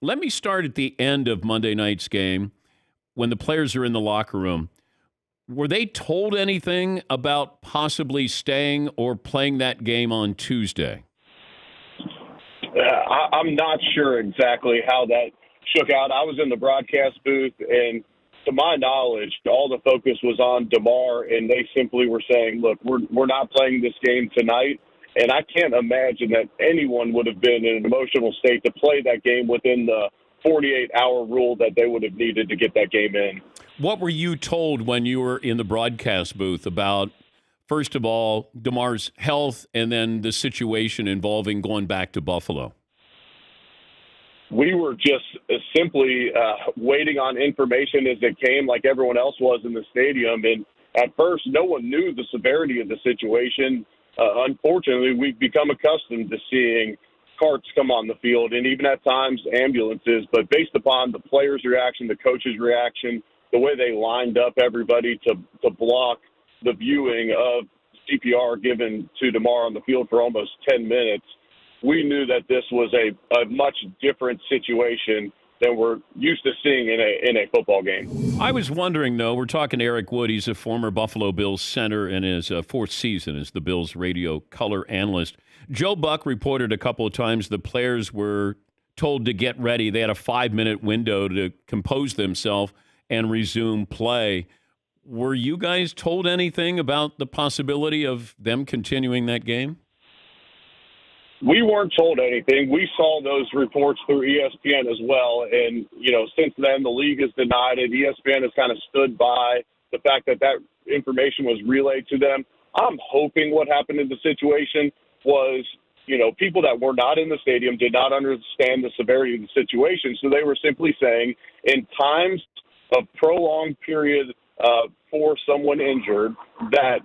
Let me start at the end of Monday night's game when the players are in the locker room. Were they told anything about possibly staying or playing that game on Tuesday? I'm not sure exactly how that shook out. I was in the broadcast booth, and to my knowledge, all the focus was on Damar, and they simply were saying, look, we're not playing this game tonight. And I can't imagine that anyone would have been in an emotional state to play that game within the 48-hour rule that they would have needed to get that game in. What were you told when you were in the broadcast booth about, first of all, Damar's health and then the situation involving going back to Buffalo? We were just simply waiting on information as it came, like everyone else was in the stadium. And at first, no one knew the severity of the situation. Unfortunately, we've become accustomed to seeing carts come on the field and even at times ambulances. But based upon the players' reaction, the coach's reaction, the way they lined up everybody to block the viewing of CPR given to Damar on the field for almost 10 minutes, we knew that this was a much different situation than we're used to seeing in a football game. I was wondering, though, we're talking to Eric Wood. He's a former Buffalo Bills center in his fourth season as the Bills radio color analyst. Joe Buck reported a couple of times the players were told to get ready. They had a 5-minute window to compose themselves and resume play. Were you guys told anything about the possibility of them continuing that game? We weren't told anything. We saw those reports through ESPN as well. And, since then, the league has denied it. ESPN has kind of stood by the fact that that information was relayed to them. I'm hoping what happened in the situation was, people that were not in the stadium did not understand the severity of the situation. So they were simply saying in times of prolonged period for someone injured that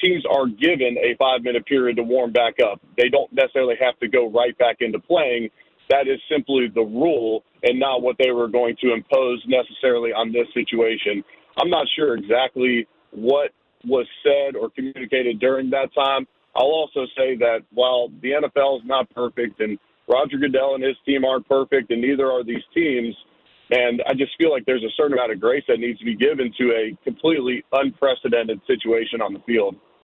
teams are given a 5-minute period to warm back up. They don't necessarily have to go right back into playing. That is simply the rule and not what they were going to impose necessarily on this situation. I'm not sure exactly what was said or communicated during that time. I'll also say that while the NFL is not perfect and Roger Goodell and his team aren't perfect and neither are these teams, and I just feel like there's a certain amount of grace that needs to be given to a completely unprecedented situation on the field.